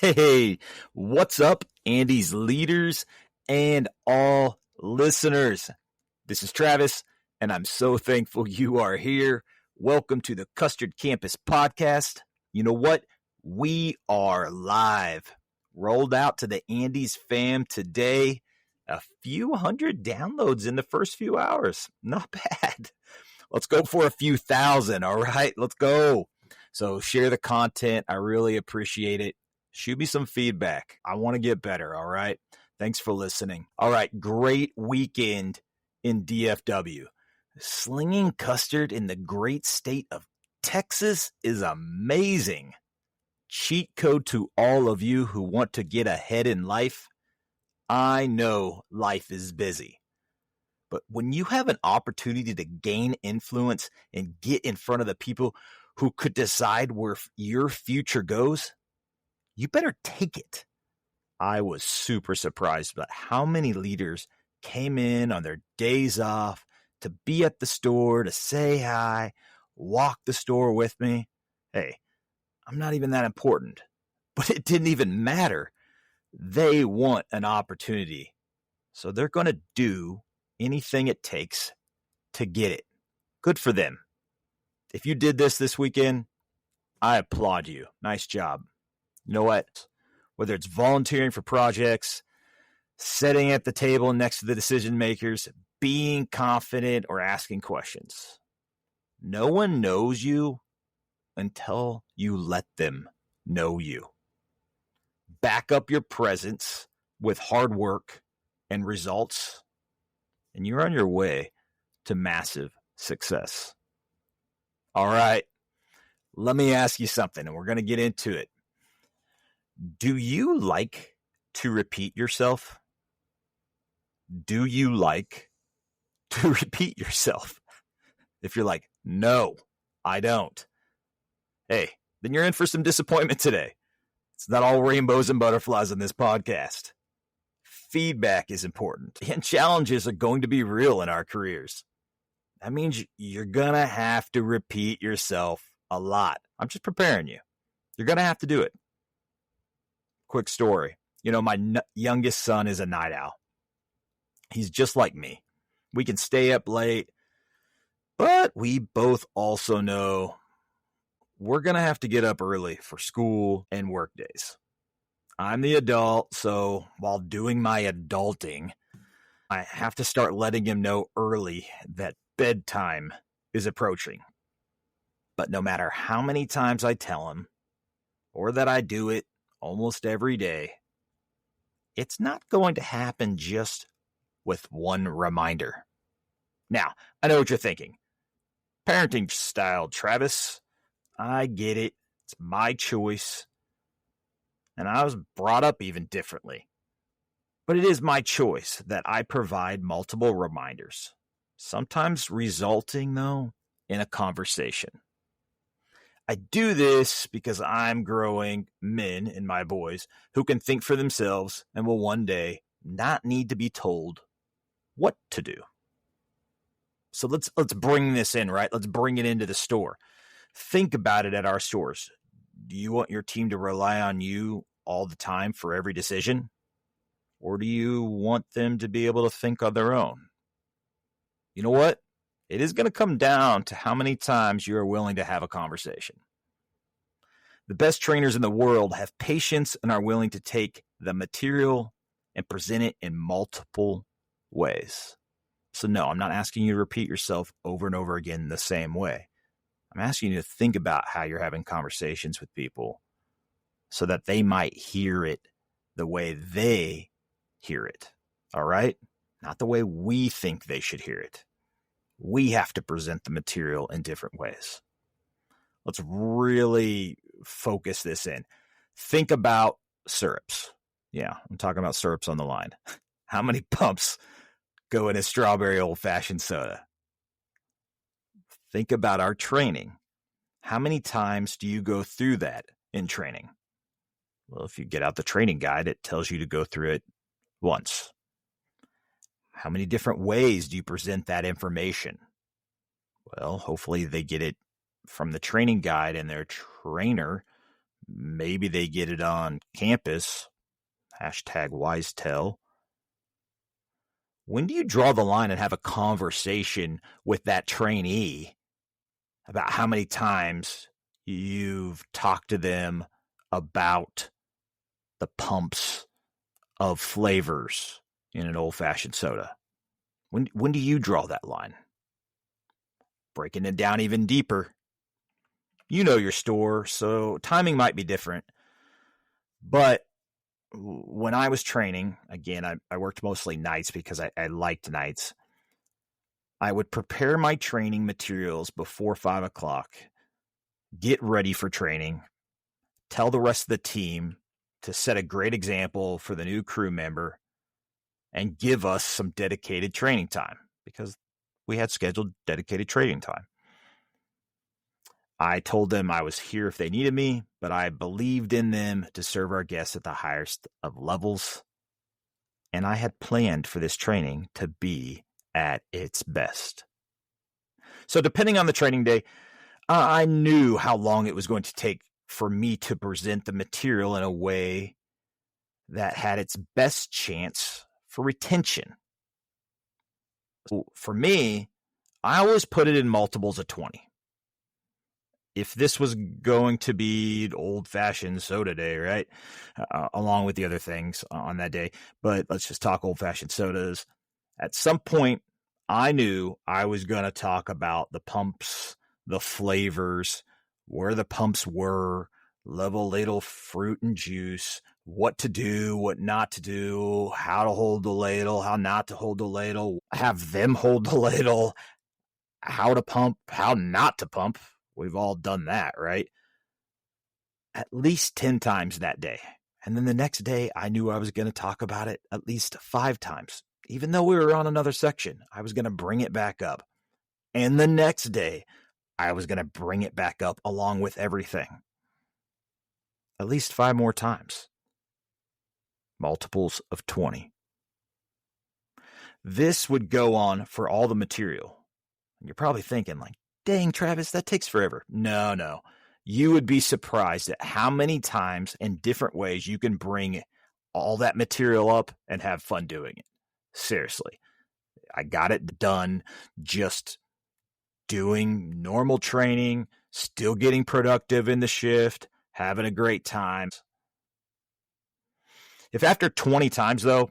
Hey, what's up, Andy's leaders and all listeners? This is Travis, and I'm so thankful you are here. Welcome to the Custard Campus podcast. You know what? We are live. Rolled out to the Andy's fam today. A few hundred downloads in the first few hours. Not bad. Let's go for a few thousand, all right? Let's go. So share the content. I really appreciate it. Shoot me some feedback. I want to get better, all right? Thanks for listening. All right, great weekend in DFW. Slinging custard in the great state of Texas is amazing. Cheat code to all of you who want to get ahead in life. I know life is busy. But when you have an opportunity to gain influence and get in front of the people who could decide where your future goes, you better take it. I was super surprised about how many leaders came in on their days off to be at the store, to say hi, walk the store with me. Hey, I'm not even that important, but it didn't even matter. They want an opportunity, so they're going to do anything it takes to get it. Good for them. If you did this weekend, I applaud you. Nice job. You know what? Whether it's volunteering for projects, sitting at the table next to the decision makers, being confident, or asking questions, no one knows you until you let them know you. Back up your presence with hard work and results, and you're on your way to massive success. All right, let me ask you something, and we're going to get into it. Do you like to repeat yourself? Do you like to repeat yourself? If you're like, no, I don't. Hey, then you're in for some disappointment today. It's not all rainbows and butterflies on this podcast. Feedback is important, and challenges are going to be real in our careers. That means you're going to have to repeat yourself a lot. I'm just preparing you. You're going to have to do it. Quick story. You know, my youngest son is a night owl. He's just like me. We can stay up late, but we both also know we're going to have to get up early for school and work days. I'm the adult, so while doing my adulting, I have to start letting him know early that bedtime is approaching. But no matter how many times I tell him, or that I do it almost every day, it's not going to happen just with one reminder. Now, I know what you're thinking. Parenting style, Travis. I get it. It's my choice. And I was brought up even differently. But it is my choice that I provide multiple reminders, sometimes resulting, though, in a conversation. I do this because I'm growing men in my boys who can think for themselves and will one day not need to be told what to do. So let's bring this in, right? Let's bring it into the store. Think about it at our stores. Do you want your team to rely on you all the time for every decision? Or do you want them to be able to think on their own? You know what? It is going to come down to how many times you are willing to have a conversation. The best trainers in the world have patience and are willing to take the material and present it in multiple ways. So no, I'm not asking you to repeat yourself over and over again the same way. I'm asking you to think about how you're having conversations with people so that they might hear it the way they hear it. All right? Not the way we think they should hear it. We have to present the material in different ways. Let's really focus this in. Think about syrups. Yeah, I'm talking about syrups on the line. How many pumps go in a strawberry old-fashioned soda? Think about our training. How many times do you go through that in training? Well, if you get out the training guide, it tells you to go through it once. How many different ways do you present that information? Well, hopefully they get it from the training guide and their trainer maybe they get it on campus, #WiseTell. When do you draw the line and have a conversation with that trainee about how many times you've talked to them about the pumps of flavors in an old-fashioned soda? When do you draw that line? Breaking it down even deeper. You know your store, so timing might be different. But when I was training, again, I worked mostly nights because I liked nights. I would prepare my training materials before 5 o'clock, get ready for training, tell the rest of the team to set a great example for the new crew member, and give us some dedicated training time because we had scheduled dedicated training time. I told them I was here if they needed me, but I believed in them to serve our guests at the highest of levels. And I had planned for this training to be at its best. So depending on the training day, I knew how long it was going to take for me to present the material in a way that had its best chance for retention. For me, I always put it in multiples of 20. If this was going to be old-fashioned soda day, right, along with the other things on that day, but let's just talk old-fashioned sodas. At some point, I knew I was going to talk about the pumps, the flavors, where the pumps were, level ladle fruit and juice, what to do, what not to do, how to hold the ladle, how not to hold the ladle, have them hold the ladle, how to pump, how not to pump. We've all done that, right? At least 10 times that day. And then the next day, I knew I was going to talk about it at least 5 times. Even though we were on another section, I was going to bring it back up. And the next day, I was going to bring it back up along with everything. At least 5 more times. Multiples of 20. This would go on for all the material. And you're probably thinking like, dang, Travis, that takes forever. No. You would be surprised at how many times in different ways you can bring all that material up and have fun doing it. Seriously. I got it done just doing normal training, still getting productive in the shift, having a great time. If after 20 times, though,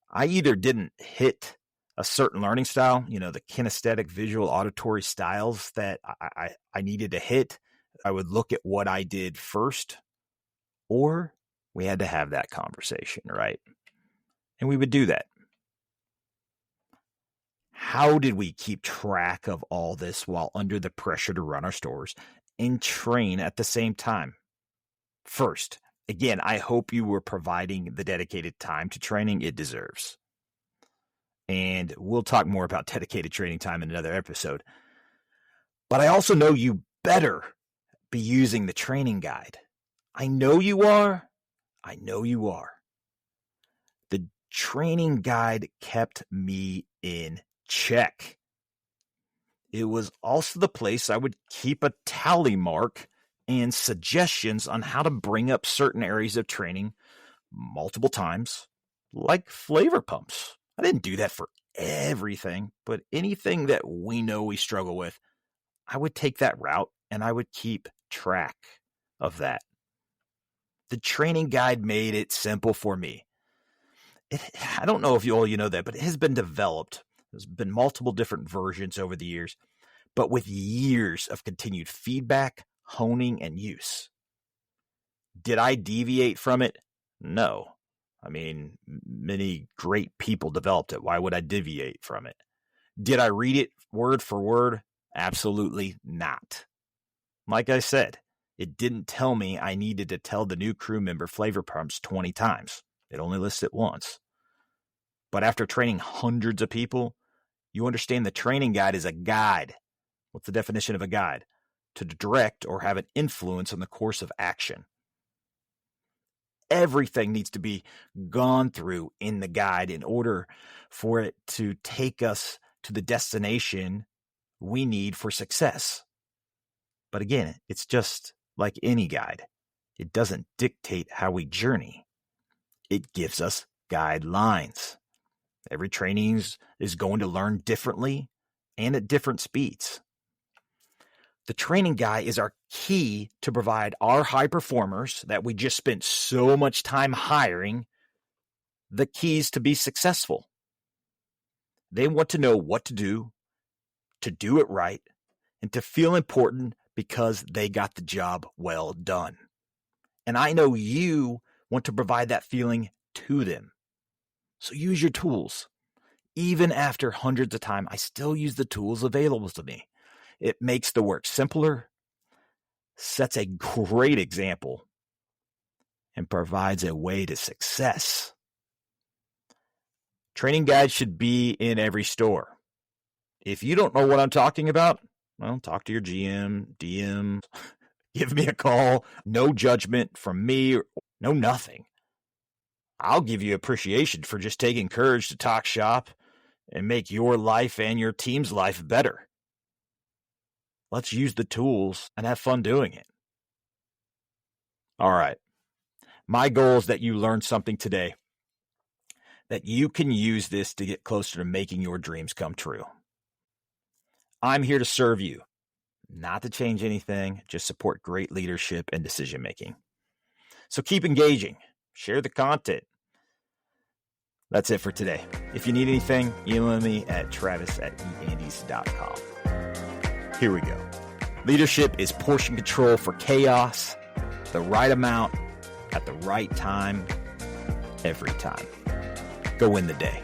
I either didn't hit a certain learning style, the kinesthetic, visual, auditory styles that I needed to hit, I would look at what I did first, or we had to have that conversation, right? And we would do that. How did we keep track of all this while under the pressure to run our stores and train at the same time? First, again, I hope you were providing the dedicated time to training it deserves. And we'll talk more about dedicated training time in another episode. But I also know you better be using the training guide. I know you are. The training guide kept me in check. It was also the place I would keep a tally mark and suggestions on how to bring up certain areas of training multiple times, like flavor pumps. I didn't do that for everything, but anything that we know we struggle with, I would take that route and I would keep track of that. The training guide made it simple for me. I don't know if you know that, but it has been developed. There's been multiple different versions over the years, but with years of continued feedback, honing, and use. Did I deviate from it? No. I mean, many great people developed it. Why would I deviate from it? Did I read it word for word? Absolutely not. Like I said, it didn't tell me I needed to tell the new crew member flavor pumps 20 times. It only lists it once. But after training hundreds of people, you understand the training guide is a guide. What's the definition of a guide? To direct or have an influence on the course of action. Everything needs to be gone through in the guide in order for it to take us to the destination we need for success. But again, it's just like any guide. It doesn't dictate how we journey. It gives us guidelines. Every trainee is going to learn differently and at different speeds. The training guide is our key to provide our high performers that we just spent so much time hiring the keys to be successful. They want to know what to do it right, and to feel important because they got the job well done. And I know you want to provide that feeling to them. So use your tools. Even after hundreds of times, I still use the tools available to me. It makes the work simpler, sets a great example, and provides a way to success. Training guides should be in every store. If you don't know what I'm talking about, well, talk to your GM, DM, give me a call. No judgment from me, no nothing. I'll give you appreciation for just taking courage to talk shop and make your life and your team's life better. Let's use the tools and have fun doing it. All right. My goal is that you learn something today, that you can use this to get closer to making your dreams come true. I'm here to serve you, not to change anything, just support great leadership and decision making. So keep engaging, share the content. That's it for today. If you need anything, email me at travis@eandys.com. Here we go. Leadership is portion control for chaos, the right amount, at the right time, every time. Go win the day.